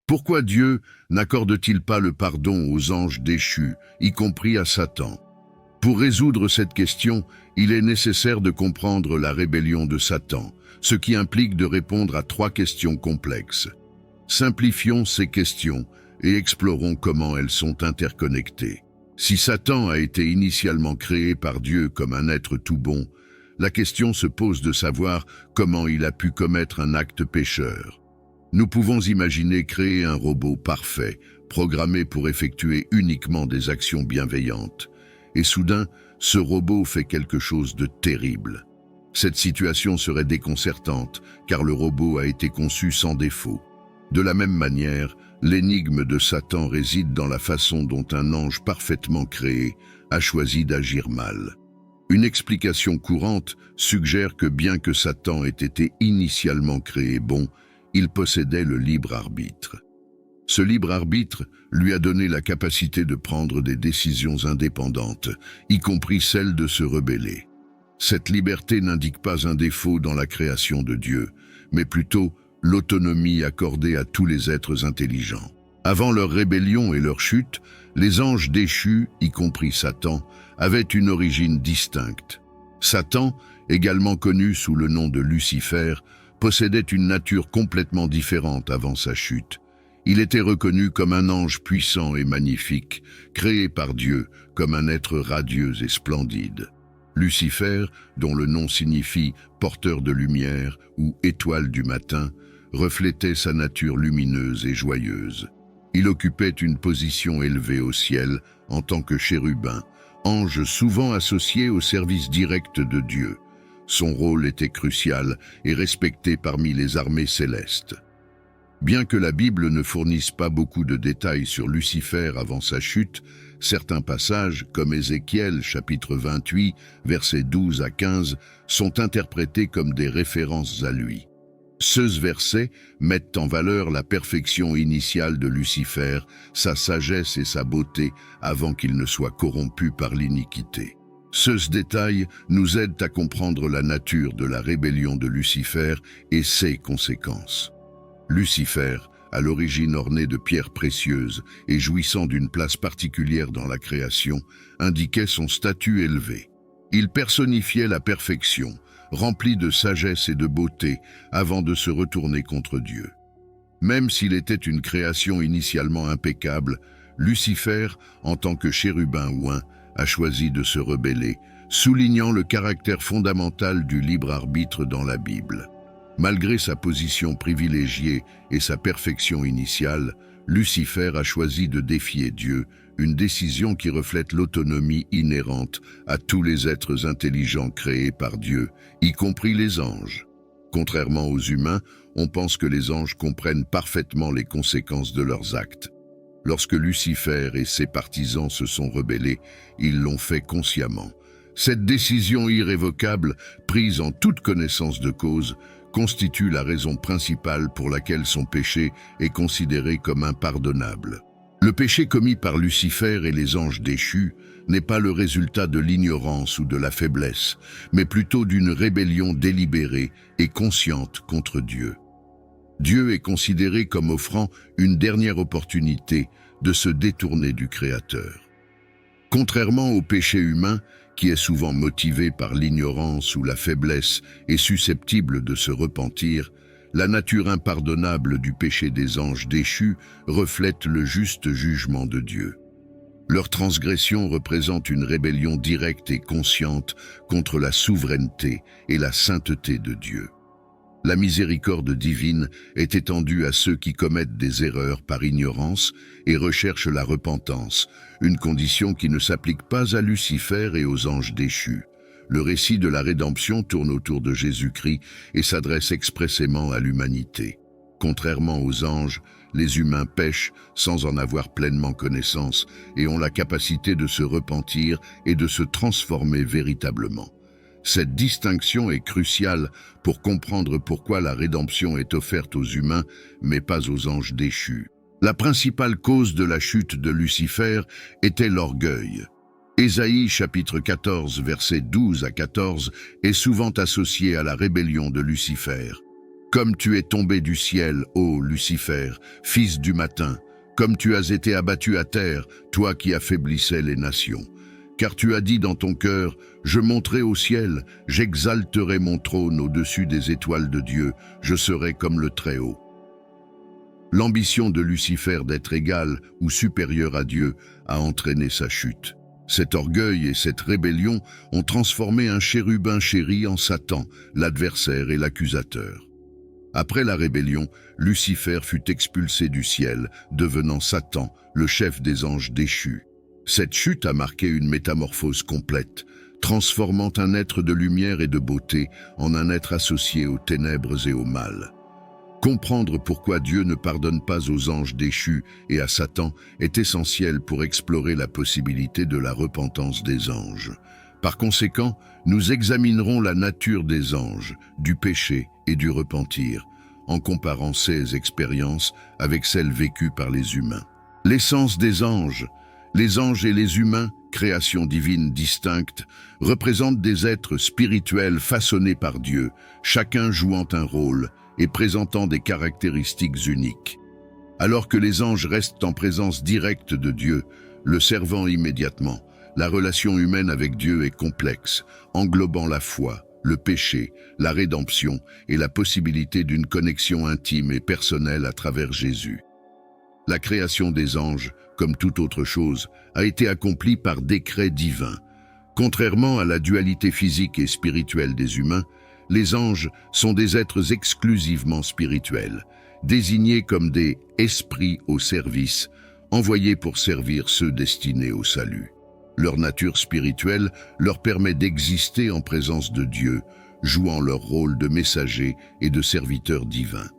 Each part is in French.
Pourquoi Dieu n'accorde-t-il pas le pardon aux anges déchus, y compris à Satan? Pour résoudre cette question, il est nécessaire de comprendre la rébellion de Satan, ce qui implique de répondre à 3 questions complexes. Simplifions ces questions et explorons comment elles sont interconnectées. Si Satan a été initialement créé par Dieu comme un être tout bon, la question se pose de savoir comment il a pu commettre un acte pécheur. Nous pouvons imaginer créer un robot parfait, programmé pour effectuer uniquement des actions bienveillantes. Et soudain, ce robot fait quelque chose de terrible. Cette situation serait déconcertante, car le robot a été conçu sans défaut. De la même manière, l'énigme de Satan réside dans la façon dont un ange parfaitement créé a choisi d'agir mal. Une explication courante suggère que bien que Satan ait été initialement créé bon, il possédait le libre arbitre. Ce libre arbitre lui a donné la capacité de prendre des décisions indépendantes, y compris celle de se rebeller. Cette liberté n'indique pas un défaut dans la création de Dieu, mais plutôt l'autonomie accordée à tous les êtres intelligents. Avant leur rébellion et leur chute, les anges déchus, y compris Satan, avaient une origine distincte. Satan, également connu sous le nom de Lucifer, possédait une nature complètement différente avant sa chute. Il était reconnu comme un ange puissant et magnifique, créé par Dieu comme un être radieux et splendide. Lucifer, dont le nom signifie « porteur de lumière » ou « étoile du matin », reflétait sa nature lumineuse et joyeuse. Il occupait une position élevée au ciel en tant que chérubin, ange souvent associé au service direct de Dieu. Son rôle était crucial et respecté parmi les armées célestes. Bien que la Bible ne fournisse pas beaucoup de détails sur Lucifer avant sa chute, certains passages, comme Ézéchiel chapitre 28, versets 12 à 15, sont interprétés comme des références à lui. Ces versets mettent en valeur la perfection initiale de Lucifer, sa sagesse et sa beauté avant qu'il ne soit corrompu par l'iniquité. Ce détail nous aide à comprendre la nature de la rébellion de Lucifer et ses conséquences. Lucifer, à l'origine orné de pierres précieuses et jouissant d'une place particulière dans la création, indiquait son statut élevé. Il personnifiait la perfection, rempli de sagesse et de beauté, avant de se retourner contre Dieu. Même s'il était une création initialement impeccable, Lucifer, en tant que chérubin oint, a choisi de se rebeller, soulignant le caractère fondamental du libre arbitre dans la Bible. Malgré sa position privilégiée et sa perfection initiale, Lucifer a choisi de défier Dieu, une décision qui reflète l'autonomie inhérente à tous les êtres intelligents créés par Dieu, y compris les anges. Contrairement aux humains, on pense que les anges comprennent parfaitement les conséquences de leurs actes. Lorsque Lucifer et ses partisans se sont rebellés, ils l'ont fait consciemment. Cette décision irrévocable, prise en toute connaissance de cause, constitue la raison principale pour laquelle son péché est considéré comme impardonnable. Le péché commis par Lucifer et les anges déchus n'est pas le résultat de l'ignorance ou de la faiblesse, mais plutôt d'une rébellion délibérée et consciente contre Dieu. Dieu est considéré comme offrant une dernière opportunité de se détourner du Créateur. Contrairement au péché humain, qui est souvent motivé par l'ignorance ou la faiblesse et susceptible de se repentir, la nature impardonnable du péché des anges déchus reflète le juste jugement de Dieu. Leur transgression représente une rébellion directe et consciente contre la souveraineté et la sainteté de Dieu. La miséricorde divine est étendue à ceux qui commettent des erreurs par ignorance et recherchent la repentance, une condition qui ne s'applique pas à Lucifer et aux anges déchus. Le récit de la rédemption tourne autour de Jésus-Christ et s'adresse expressément à l'humanité. Contrairement aux anges, les humains pêchent sans en avoir pleinement connaissance et ont la capacité de se repentir et de se transformer véritablement. Cette distinction est cruciale pour comprendre pourquoi la rédemption est offerte aux humains, mais pas aux anges déchus. La principale cause de la chute de Lucifer était l'orgueil. Ésaïe chapitre 14, versets 12 à 14 est souvent associé à la rébellion de Lucifer. Comme tu es tombé du ciel, ô Lucifer, fils du matin, comme tu as été abattu à terre, toi qui affaiblissais les nations. Car tu as dit dans ton cœur, je monterai au ciel, j'exalterai mon trône au-dessus des étoiles de Dieu, je serai comme le Très-Haut. L'ambition de Lucifer d'être égal ou supérieur à Dieu a entraîné sa chute. Cet orgueil et cette rébellion ont transformé un chérubin chéri en Satan, l'adversaire et l'accusateur. Après la rébellion, Lucifer fut expulsé du ciel, devenant Satan, le chef des anges déchus. Cette chute a marqué une métamorphose complète, transformant un être de lumière et de beauté en un être associé aux ténèbres et au mal. Comprendre pourquoi Dieu ne pardonne pas aux anges déchus et à Satan est essentiel pour explorer la possibilité de la repentance des anges. Par conséquent, nous examinerons la nature des anges, du péché et du repentir, en comparant ces expériences avec celles vécues par les humains. L'essence des anges. Les anges et les humains, créations divines distinctes, représentent des êtres spirituels façonnés par Dieu, chacun jouant un rôle et présentant des caractéristiques uniques. Alors que les anges restent en présence directe de Dieu, le servant immédiatement, la relation humaine avec Dieu est complexe, englobant la foi, le péché, la rédemption et la possibilité d'une connexion intime et personnelle à travers Jésus. La création des anges, comme toute autre chose, a été accomplie par décret divin. Contrairement à la dualité physique et spirituelle des humains, les anges sont des êtres exclusivement spirituels, désignés comme des « esprits au service », envoyés pour servir ceux destinés au salut. Leur nature spirituelle leur permet d'exister en présence de Dieu, jouant leur rôle de messagers et de serviteurs divins.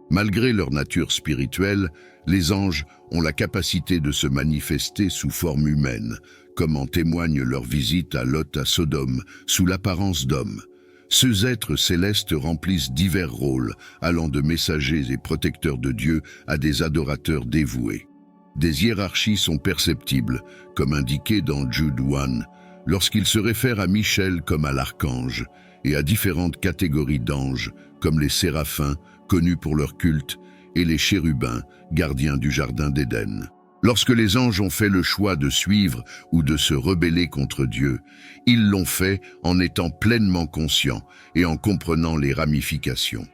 Malgré leur nature spirituelle, les anges ont la capacité de se manifester sous forme humaine, comme en témoigne leur visite à Lot à Sodome, sous l'apparence d'hommes. Ces êtres célestes remplissent divers rôles, allant de messagers et protecteurs de Dieu à des adorateurs dévoués. Des hiérarchies sont perceptibles, comme indiqué dans Jude 1, lorsqu'il se réfère à Michel comme à l'archange, et à différentes catégories d'anges, comme les séraphins, connus pour leur culte, et les chérubins, gardiens du jardin d'Éden. Lorsque les anges ont fait le choix de suivre ou de se rebeller contre Dieu, ils l'ont fait en étant pleinement conscients et en comprenant les ramifications.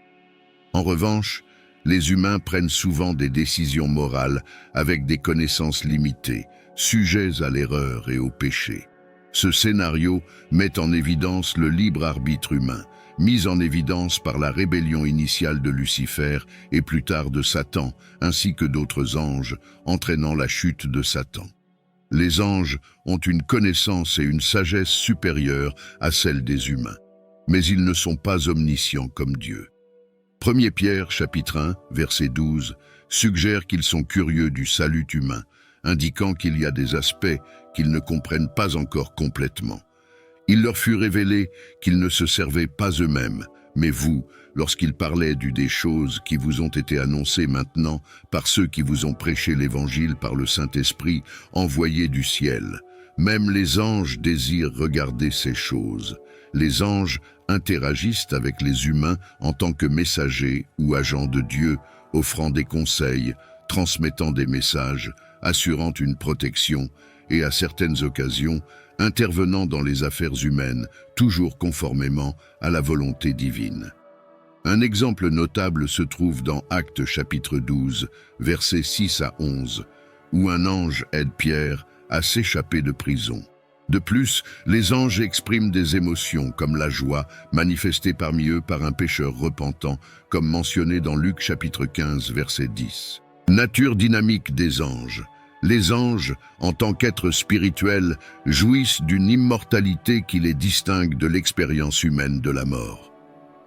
En revanche, les humains prennent souvent des décisions morales avec des connaissances limitées, sujets à l'erreur et au péché. Ce scénario met en évidence le libre arbitre humain, mis en évidence par la rébellion initiale de Lucifer et plus tard de Satan, ainsi que d'autres anges, entraînant la chute de Satan. Les anges ont une connaissance et une sagesse supérieures à celles des humains, mais ils ne sont pas omniscients comme Dieu. 1 Pierre, chapitre 1, verset 12, suggère qu'ils sont curieux du salut humain, indiquant qu'il y a des aspects qu'ils ne comprennent pas encore complètement. Il leur fut révélé qu'ils ne se servaient pas eux-mêmes, mais vous, lorsqu'ils parlaient des choses qui vous ont été annoncées maintenant par ceux qui vous ont prêché l'Évangile par le Saint-Esprit envoyé du ciel. Même les anges désirent regarder ces choses. Les anges interagissent avec les humains en tant que messagers ou agents de Dieu, offrant des conseils, transmettant des messages, assurant une protection et, à certaines occasions, intervenant dans les affaires humaines, toujours conformément à la volonté divine. Un exemple notable se trouve dans Actes chapitre 12, versets 6 à 11, où un ange aide Pierre à s'échapper de prison. De plus, les anges expriment des émotions comme la joie, manifestée parmi eux par un pécheur repentant, comme mentionné dans Luc chapitre 15, verset 10. Nature dynamique des anges. Les anges, en tant qu'êtres spirituels, jouissent d'une immortalité qui les distingue de l'expérience humaine de la mort.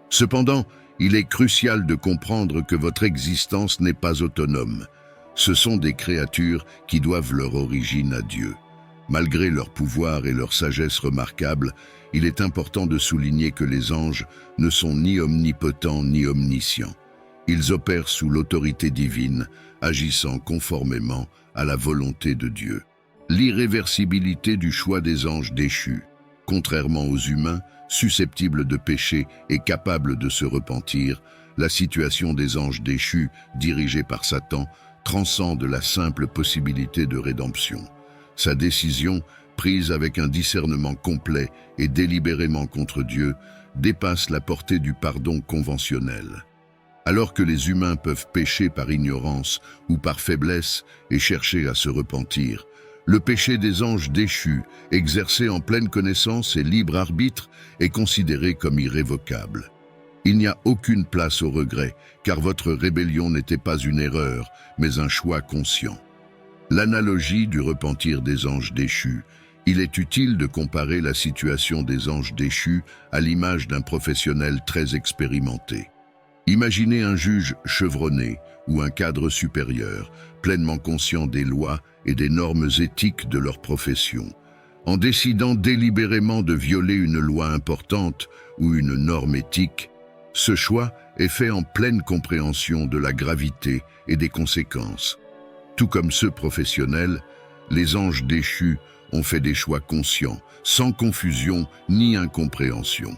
Cependant, il est crucial de comprendre que votre existence n'est pas autonome. Ce sont des créatures qui doivent leur origine à Dieu. Malgré leur pouvoir et leur sagesse remarquables, il est important de souligner que les anges ne sont ni omnipotents ni omniscients. Ils opèrent sous l'autorité divine, agissant conformément à la volonté de Dieu. L'irréversibilité du choix des anges déchus, contrairement aux humains, susceptibles de pécher et capables de se repentir, La situation des anges déchus, dirigés par Satan, transcende la simple possibilité de rédemption. Sa décision, prise avec un discernement complet et délibérément contre Dieu, dépasse la portée du pardon conventionnel. Alors que les humains peuvent pécher par ignorance ou par faiblesse et chercher à se repentir, le péché des anges déchus, exercé en pleine connaissance et libre arbitre, est considéré comme irrévocable. Il n'y a aucune place au regret, car votre rébellion n'était pas une erreur, mais un choix conscient. L'analogie du repentir des anges déchus, il est utile de comparer la situation des anges déchus à l'image d'un professionnel très expérimenté. Imaginez un juge chevronné ou un cadre supérieur, pleinement conscient des lois et des normes éthiques de leur profession. En décidant délibérément de violer une loi importante ou une norme éthique, ce choix est fait en pleine compréhension de la gravité et des conséquences. Tout comme ceux professionnels, les anges déchus ont fait des choix conscients, sans confusion ni incompréhension.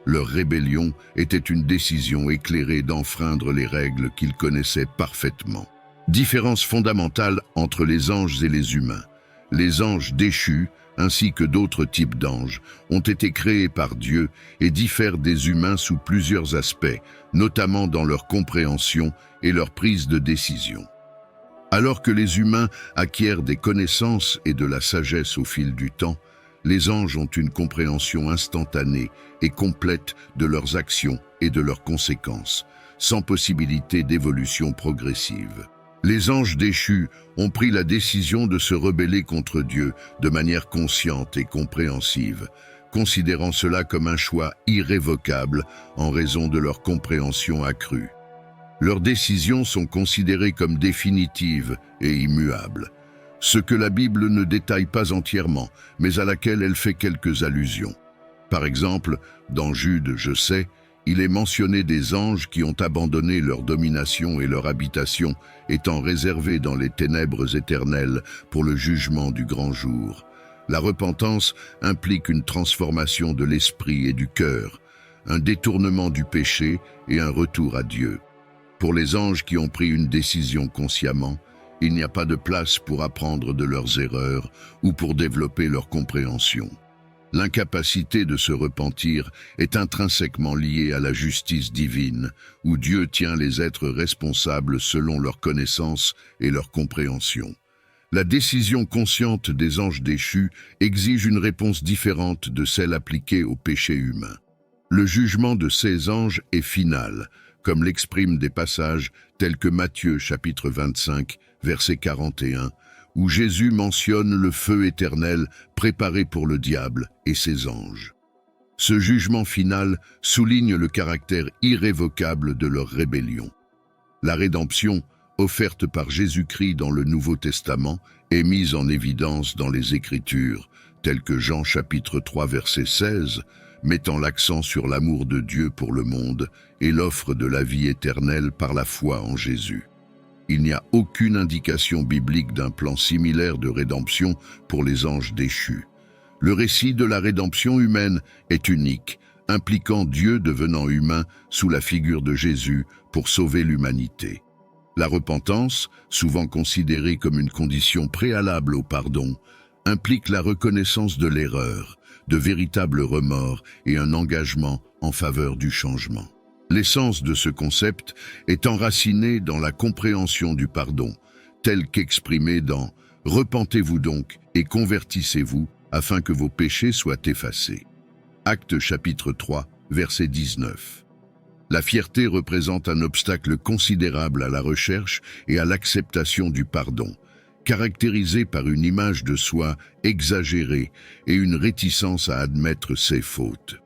Leur rébellion était une décision éclairée d'enfreindre les règles qu'ils connaissaient parfaitement. Différence fondamentale entre les anges et les humains. Les anges déchus, ainsi que d'autres types d'anges, ont été créés par Dieu et diffèrent des humains sous plusieurs aspects, notamment dans leur compréhension et leur prise de décision. Alors que les humains acquièrent des connaissances et de la sagesse au fil du temps, les anges ont une compréhension instantanée et complète de leurs actions et de leurs conséquences, sans possibilité d'évolution progressive. Les anges déchus ont pris la décision de se rebeller contre Dieu de manière consciente et compréhensive, considérant cela comme un choix irrévocable en raison de leur compréhension accrue. Leurs décisions sont considérées comme définitives et immuables, ce que la Bible ne détaille pas entièrement, mais à laquelle elle fait quelques allusions. Par exemple, dans Jude, je sais, il est mentionné des anges qui ont abandonné leur domination et leur habitation, étant réservés dans les ténèbres éternelles pour le jugement du grand jour. La repentance implique une transformation de l'esprit et du cœur, un détournement du péché et un retour à Dieu. Pour les anges qui ont pris une décision consciemment, il n'y a pas de place pour apprendre de leurs erreurs ou pour développer leur compréhension. L'incapacité de se repentir est intrinsèquement liée à la justice divine, où Dieu tient les êtres responsables selon leur connaissance et leur compréhension. La décision consciente des anges déchus exige une réponse différente de celle appliquée au péché humain. Le jugement de ces anges est final, comme l'expriment des passages tels que Matthieu chapitre 25, verset 41, où Jésus mentionne le feu éternel préparé pour le diable et ses anges. Ce jugement final souligne le caractère irrévocable de leur rébellion. La rédemption, offerte par Jésus-Christ dans le Nouveau Testament, est mise en évidence dans les Écritures, telles que Jean chapitre 3, verset 16, mettant l'accent sur l'amour de Dieu pour le monde et l'offre de la vie éternelle par la foi en Jésus. Il n'y a aucune indication biblique d'un plan similaire de rédemption pour les anges déchus. Le récit de la rédemption humaine est unique, impliquant Dieu devenant humain sous la figure de Jésus pour sauver l'humanité. La repentance, souvent considérée comme une condition préalable au pardon, implique la reconnaissance de l'erreur, de véritables remords et un engagement en faveur du changement. L'essence de ce concept est enracinée dans la compréhension du pardon, tel qu'exprimé dans « Repentez-vous donc et convertissez-vous afin que vos péchés soient effacés ». Actes chapitre 3, verset 19. La fierté représente un obstacle considérable à la recherche et à l'acceptation du pardon, caractérisé par une image de soi exagérée et une réticence à admettre ses fautes.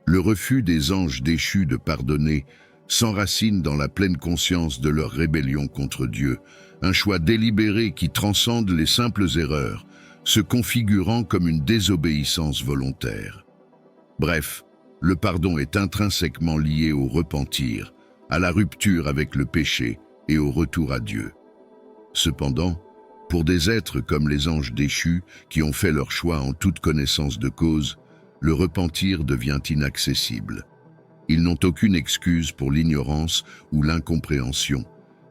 Le refus des anges déchus de pardonner s'enracine dans la pleine conscience de leur rébellion contre Dieu, un choix délibéré qui transcende les simples erreurs, se configurant comme une désobéissance volontaire. Bref, le pardon est intrinsèquement lié au repentir, à la rupture avec le péché et au retour à Dieu. Cependant, pour des êtres comme les anges déchus qui ont fait leur choix en toute connaissance de cause, le repentir devient inaccessible. Ils n'ont aucune excuse pour l'ignorance ou l'incompréhension,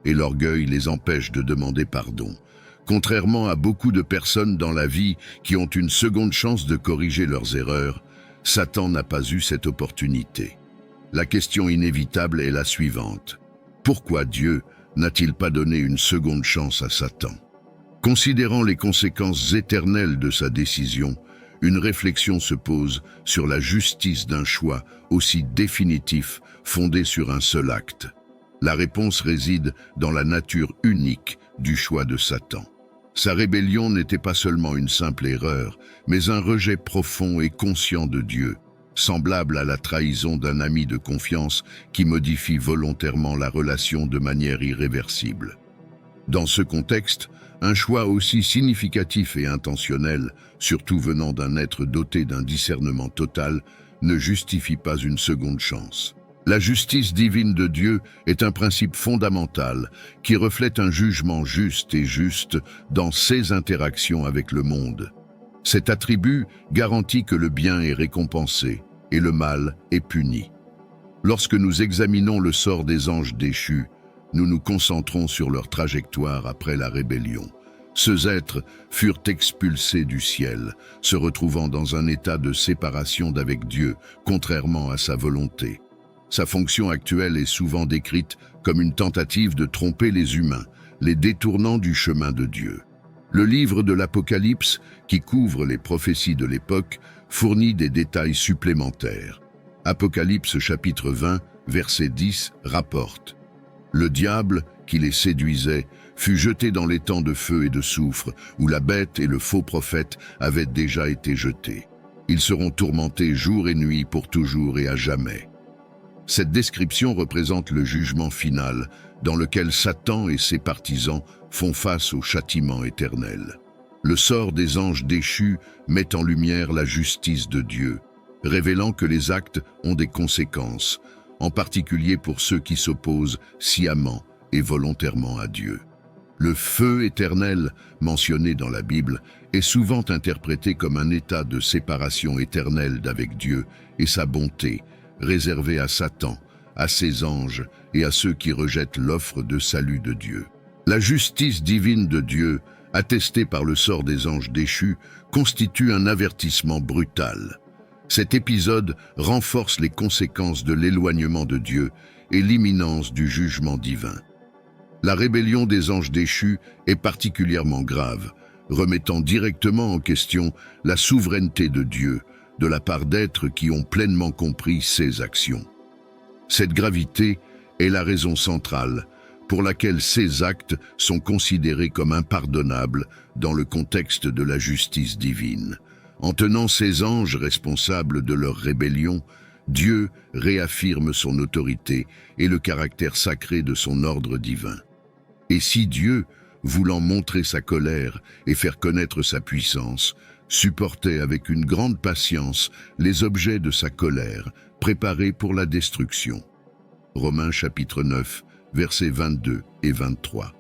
et l'orgueil les empêche de demander pardon. Contrairement à beaucoup de personnes dans la vie qui ont une seconde chance de corriger leurs erreurs, Satan n'a pas eu cette opportunité. La question inévitable est la suivante. Pourquoi Dieu n'a-t-il pas donné une seconde chance à Satan? Considérant les conséquences éternelles de sa décision, une réflexion se pose sur la justice d'un choix aussi définitif fondé sur un seul acte. La réponse réside dans la nature unique du choix de Satan. Sa rébellion n'était pas seulement une simple erreur, mais un rejet profond et conscient de Dieu, semblable à la trahison d'un ami de confiance qui modifie volontairement la relation de manière irréversible. Dans ce contexte, un choix aussi significatif et intentionnel, surtout venant d'un être doté d'un discernement total, ne justifie pas une seconde chance. La justice divine de Dieu est un principe fondamental qui reflète un jugement juste et juste dans ses interactions avec le monde. Cet attribut garantit que le bien est récompensé et le mal est puni. Lorsque nous examinons le sort des anges déchus, nous nous concentrons sur leur trajectoire après la rébellion. Ces êtres furent expulsés du ciel, se retrouvant dans un état de séparation d'avec Dieu, contrairement à sa volonté. Sa fonction actuelle est souvent décrite comme une tentative de tromper les humains, les détournant du chemin de Dieu. Le livre de l'Apocalypse, qui couvre les prophéties de l'époque, fournit des détails supplémentaires. Apocalypse chapitre 20, verset 10, rapporte « Le diable, qui les séduisait, fut jeté dans les temps de feu et de soufre, où la bête et le faux prophète avaient déjà été jetés. Ils seront tourmentés jour et nuit pour toujours et à jamais. » Cette description représente le jugement final, dans lequel Satan et ses partisans font face au châtiment éternel. Le sort des anges déchus met en lumière la justice de Dieu, révélant que les actes ont des conséquences, en particulier pour ceux qui s'opposent sciemment et volontairement à Dieu. Le feu éternel, mentionné dans la Bible, est souvent interprété comme un état de séparation éternelle d'avec Dieu et sa bonté, réservé à Satan, à ses anges et à ceux qui rejettent l'offre de salut de Dieu. La justice divine de Dieu, attestée par le sort des anges déchus, constitue un avertissement brutal. Cet épisode renforce les conséquences de l'éloignement de Dieu et l'imminence du jugement divin. La rébellion des anges déchus est particulièrement grave, remettant directement en question la souveraineté de Dieu, de la part d'êtres qui ont pleinement compris ses actions. Cette gravité est la raison centrale pour laquelle ces actes sont considérés comme impardonnables dans le contexte de la justice divine. En tenant ces anges responsables de leur rébellion, Dieu réaffirme son autorité et le caractère sacré de son ordre divin. Et si Dieu, voulant montrer sa colère et faire connaître sa puissance, supportait avec une grande patience les objets de sa colère, préparés pour la destruction. Romains chapitre 9, versets 22 et 23.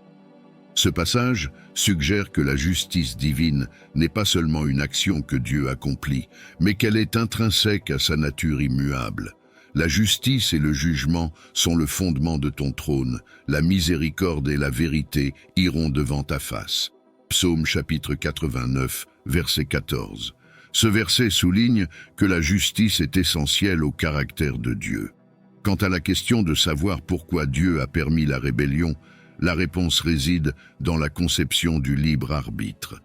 Ce passage suggère que la justice divine n'est pas seulement une action que Dieu accomplit, mais qu'elle est intrinsèque à sa nature immuable. La justice et le jugement sont le fondement de ton trône, la miséricorde et la vérité iront devant ta face. Psaume chapitre 89, verset 14. Ce verset souligne que la justice est essentielle au caractère de Dieu. Quant à la question de savoir pourquoi Dieu a permis la rébellion, la réponse réside dans la conception du libre arbitre.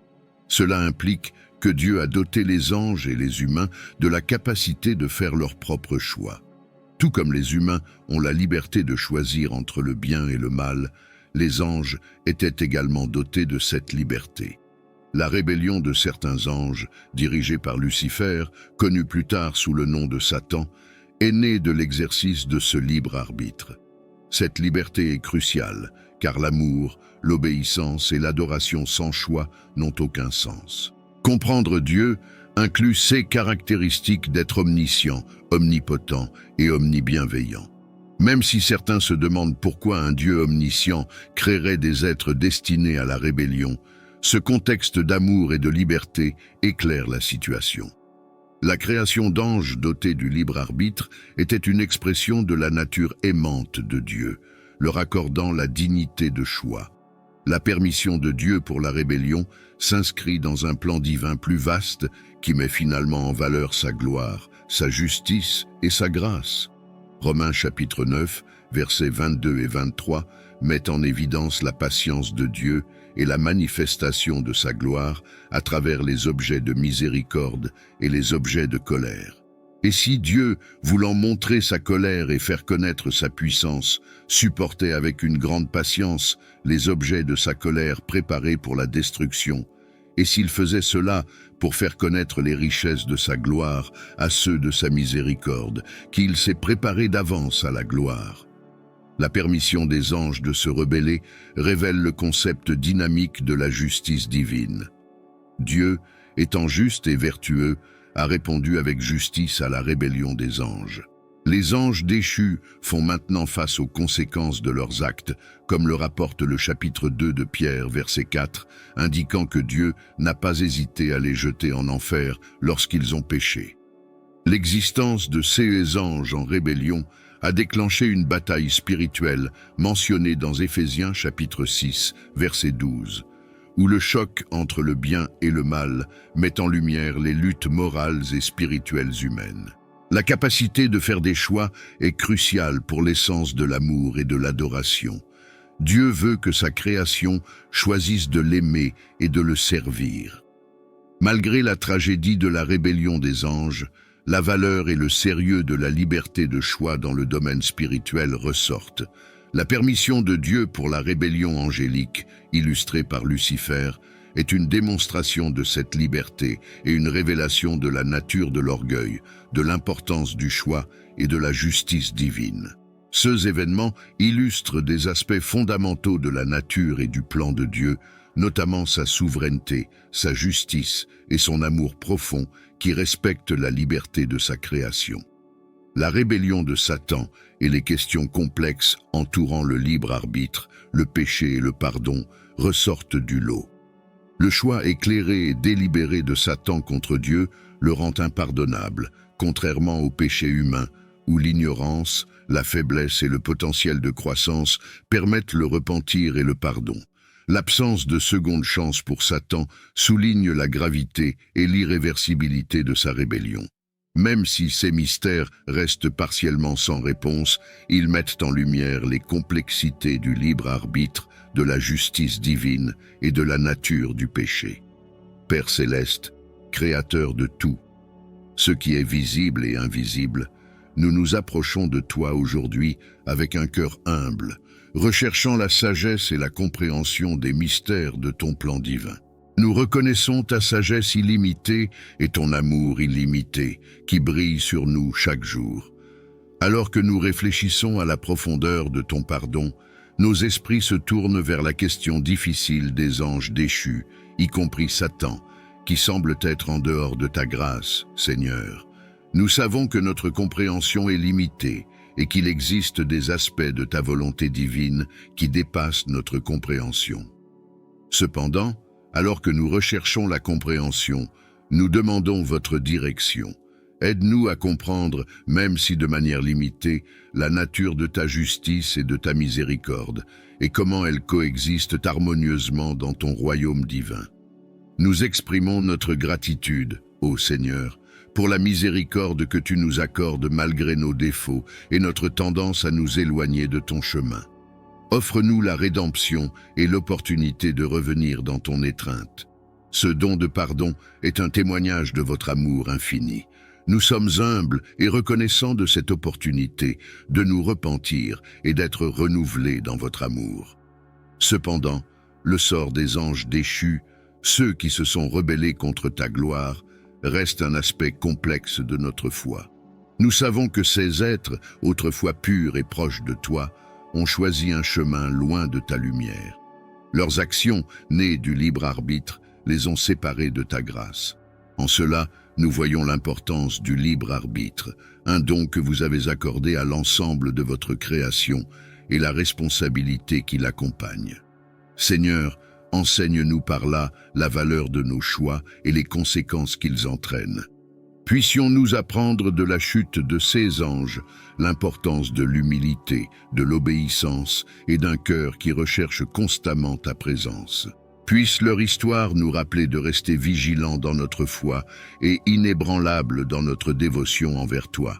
Cela implique que Dieu a doté les anges et les humains de la capacité de faire leur propre choix. Tout comme les humains ont la liberté de choisir entre le bien et le mal, les anges étaient également dotés de cette liberté. La rébellion de certains anges, dirigés par Lucifer, connu plus tard sous le nom de Satan, est née de l'exercice de ce libre arbitre. Cette liberté est cruciale, car l'amour, l'obéissance et l'adoration sans choix n'ont aucun sens. Comprendre Dieu inclut ses caractéristiques d'être omniscient, omnipotent et omnibienveillant. Même si certains se demandent pourquoi un Dieu omniscient créerait des êtres destinés à la rébellion, ce contexte d'amour et de liberté éclaire la situation. La création d'anges dotés du libre arbitre était une expression de la nature aimante de Dieu, leur accordant la dignité de choix. La permission de Dieu pour la rébellion s'inscrit dans un plan divin plus vaste qui met finalement en valeur sa gloire, sa justice et sa grâce. Romains chapitre 9, versets 22 et 23 mettent en évidence la patience de Dieu et la manifestation de sa gloire à travers les objets de miséricorde et les objets de colère. Et si Dieu, voulant montrer sa colère et faire connaître sa puissance, supportait avec une grande patience les objets de sa colère préparés pour la destruction, et s'il faisait cela pour faire connaître les richesses de sa gloire à ceux de sa miséricorde, qu'il s'est préparé d'avance à la gloire. La permission des anges de se rebeller révèle le concept dynamique de la justice divine. Dieu, étant juste et vertueux, a répondu avec justice à la rébellion des anges. Les anges déchus font maintenant face aux conséquences de leurs actes, comme le rapporte le chapitre 2 de Pierre, verset 4, indiquant que Dieu n'a pas hésité à les jeter en enfer lorsqu'ils ont péché. L'existence de ces anges en rébellion a déclenché une bataille spirituelle mentionnée dans Éphésiens chapitre 6, verset 12. Où le choc entre le bien et le mal met en lumière les luttes morales et spirituelles humaines. La capacité de faire des choix est cruciale pour l'essence de l'amour et de l'adoration. Dieu veut que sa création choisisse de l'aimer et de le servir. Malgré la tragédie de la rébellion des anges, la valeur et le sérieux de la liberté de choix dans le domaine spirituel ressortent. La permission de Dieu pour la rébellion angélique, illustrée par Lucifer, est une démonstration de cette liberté et une révélation de la nature de l'orgueil, de l'importance du choix et de la justice divine. Ces événements illustrent des aspects fondamentaux de la nature et du plan de Dieu, notamment sa souveraineté, sa justice et son amour profond qui respecte la liberté de sa création. La rébellion de Satan et les questions complexes entourant le libre arbitre, le péché et le pardon ressortent du lot. Le choix éclairé et délibéré de Satan contre Dieu le rend impardonnable, contrairement au péché humain, où l'ignorance, la faiblesse et le potentiel de croissance permettent le repentir et le pardon. L'absence de seconde chance pour Satan souligne la gravité et l'irréversibilité de sa rébellion. Même si ces mystères restent partiellement sans réponse, ils mettent en lumière les complexités du libre arbitre, de la justice divine et de la nature du péché. Père céleste, créateur de tout, ce qui est visible et invisible, nous nous approchons de toi aujourd'hui avec un cœur humble, recherchant la sagesse et la compréhension des mystères de ton plan divin. Nous reconnaissons ta sagesse illimitée et ton amour illimité qui brille sur nous chaque jour. Alors que nous réfléchissons à la profondeur de ton pardon, nos esprits se tournent vers la question difficile des anges déchus, y compris Satan, qui semble être en dehors de ta grâce, Seigneur. Nous savons que notre compréhension est limitée et qu'il existe des aspects de ta volonté divine qui dépassent notre compréhension. Cependant, alors que nous recherchons la compréhension, nous demandons votre direction. Aide-nous à comprendre, même si de manière limitée, la nature de ta justice et de ta miséricorde, et comment elles coexistent harmonieusement dans ton royaume divin. Nous exprimons notre gratitude, ô Seigneur, pour la miséricorde que tu nous accordes malgré nos défauts et notre tendance à nous éloigner de ton chemin. Offre-nous la rédemption et l'opportunité de revenir dans ton étreinte. Ce don de pardon est un témoignage de votre amour infini. Nous sommes humbles et reconnaissants de cette opportunité de nous repentir et d'être renouvelés dans votre amour. Cependant, le sort des anges déchus, ceux qui se sont rebellés contre ta gloire, reste un aspect complexe de notre foi. Nous savons que ces êtres, autrefois purs et proches de toi, ont choisi un chemin loin de ta lumière. Leurs actions, nées du libre arbitre, les ont séparés de ta grâce. En cela, nous voyons l'importance du libre arbitre, un don que vous avez accordé à l'ensemble de votre création et la responsabilité qui l'accompagne. Seigneur, enseigne-nous par là la valeur de nos choix et les conséquences qu'ils entraînent. Puissions-nous apprendre de la chute de ces anges l'importance de l'humilité, de l'obéissance et d'un cœur qui recherche constamment ta présence. Puisse leur histoire nous rappeler de rester vigilants dans notre foi et inébranlables dans notre dévotion envers toi.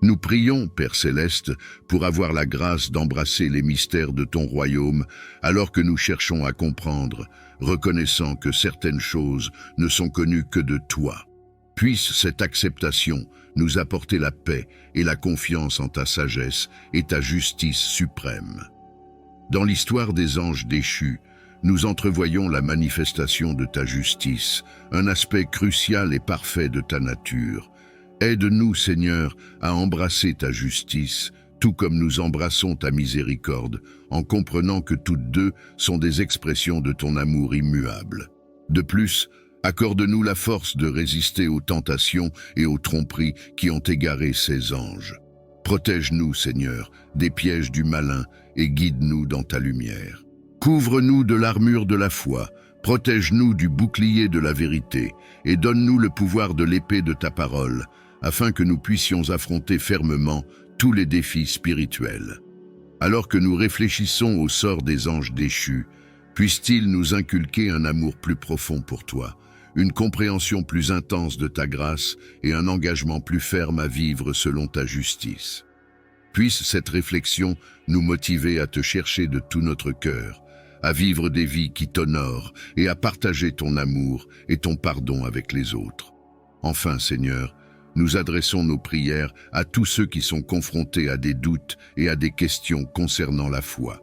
Nous prions, Père Céleste, pour avoir la grâce d'embrasser les mystères de ton royaume alors que nous cherchons à comprendre, reconnaissant que certaines choses ne sont connues que de toi. Puisse cette acceptation nous apporter la paix et la confiance en ta sagesse et ta justice suprême. Dans l'histoire des anges déchus, nous entrevoyons la manifestation de ta justice, un aspect crucial et parfait de ta nature. Aide-nous, Seigneur, à embrasser ta justice, tout comme nous embrassons ta miséricorde, en comprenant que toutes deux sont des expressions de ton amour immuable. De plus, accorde-nous la force de résister aux tentations et aux tromperies qui ont égaré ces anges. Protège-nous, Seigneur, des pièges du malin et guide-nous dans ta lumière. Couvre-nous de l'armure de la foi, protège-nous du bouclier de la vérité et donne-nous le pouvoir de l'épée de ta parole, afin que nous puissions affronter fermement tous les défis spirituels. Alors que nous réfléchissons au sort des anges déchus, puisse-t-il nous inculquer un amour plus profond pour toi, une compréhension plus intense de ta grâce et un engagement plus ferme à vivre selon ta justice. Puisse cette réflexion nous motiver à te chercher de tout notre cœur, à vivre des vies qui t'honorent et à partager ton amour et ton pardon avec les autres. Enfin, Seigneur, nous adressons nos prières à tous ceux qui sont confrontés à des doutes et à des questions concernant la foi.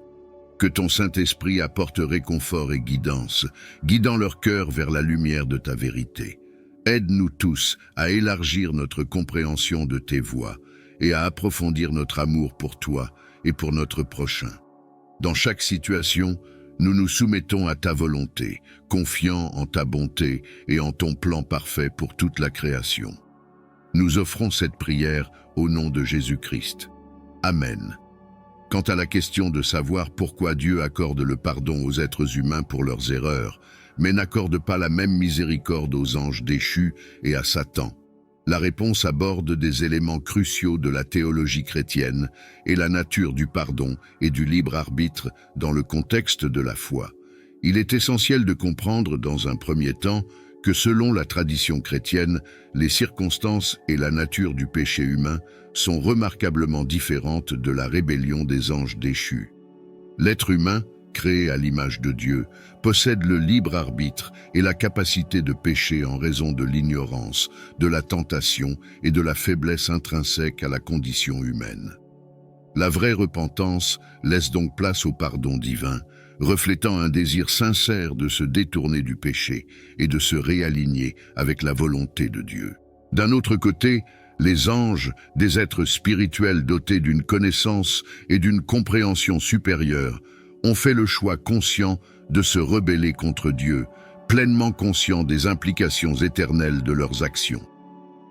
Que ton Saint-Esprit apporte réconfort et guidance, guidant leur cœur vers la lumière de ta vérité. Aide-nous tous à élargir notre compréhension de tes voies et à approfondir notre amour pour toi et pour notre prochain. Dans chaque situation, nous nous soumettons à ta volonté, confiants en ta bonté et en ton plan parfait pour toute la création. Nous offrons cette prière au nom de Jésus-Christ. Amen. Quant à la question de savoir pourquoi Dieu accorde le pardon aux êtres humains pour leurs erreurs, mais n'accorde pas la même miséricorde aux anges déchus et à Satan, la réponse aborde des éléments cruciaux de la théologie chrétienne et la nature du pardon et du libre arbitre dans le contexte de la foi. Il est essentiel de comprendre dans un premier temps que selon la tradition chrétienne, les circonstances et la nature du péché humain sont remarquablement différentes de la rébellion des anges déchus. L'être humain, créé à l'image de Dieu, possède le libre arbitre et la capacité de pécher en raison de l'ignorance, de la tentation et de la faiblesse intrinsèque à la condition humaine. La vraie repentance laisse donc place au pardon divin, reflétant un désir sincère de se détourner du péché et de se réaligner avec la volonté de Dieu. D'un autre côté, les anges, des êtres spirituels dotés d'une connaissance et d'une compréhension supérieure, ont fait le choix conscient de se rebeller contre Dieu, pleinement conscients des implications éternelles de leurs actions.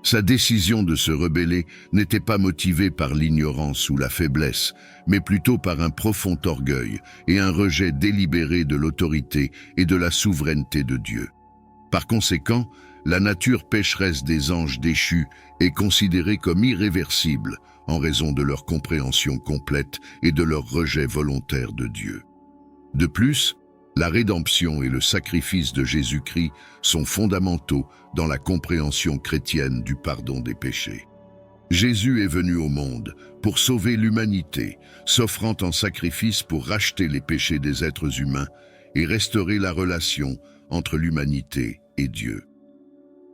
Sa décision de se rebeller n'était pas motivée par l'ignorance ou la faiblesse, mais plutôt par un profond orgueil et un rejet délibéré de l'autorité et de la souveraineté de Dieu. Par conséquent, la nature pécheresse des anges déchus est considérée comme irréversible en raison de leur compréhension complète et de leur rejet volontaire de Dieu. De plus, la rédemption et le sacrifice de Jésus-Christ sont fondamentaux dans la compréhension chrétienne du pardon des péchés. Jésus est venu au monde pour sauver l'humanité, s'offrant en sacrifice pour racheter les péchés des êtres humains et restaurer la relation entre l'humanité et Dieu.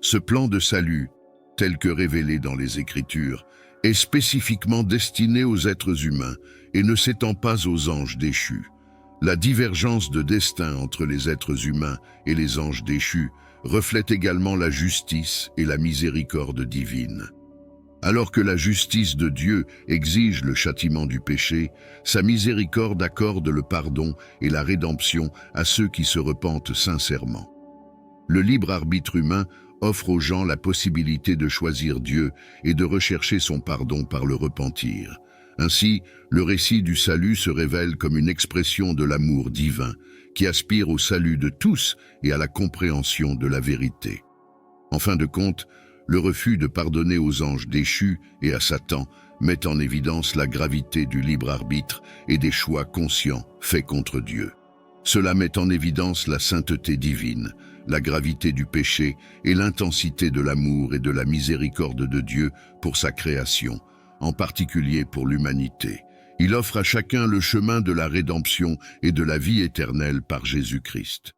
Ce plan de salut, tel que révélé dans les Écritures, est spécifiquement destiné aux êtres humains et ne s'étend pas aux anges déchus. La divergence de destin entre les êtres humains et les anges déchus reflète également la justice et la miséricorde divine. Alors que la justice de Dieu exige le châtiment du péché, sa miséricorde accorde le pardon et la rédemption à ceux qui se repentent sincèrement. Le libre arbitre humain offre aux gens la possibilité de choisir Dieu et de rechercher son pardon par le repentir. Ainsi, le récit du salut se révèle comme une expression de l'amour divin, qui aspire au salut de tous et à la compréhension de la vérité. En fin de compte, Le refus de pardonner aux anges déchus et à Satan met en évidence la gravité du libre arbitre et des choix conscients faits contre Dieu. Cela met en évidence la sainteté divine, la gravité du péché et l'intensité de l'amour et de la miséricorde de Dieu pour sa création, en particulier pour l'humanité. Il offre à chacun le chemin de la rédemption et de la vie éternelle par Jésus-Christ.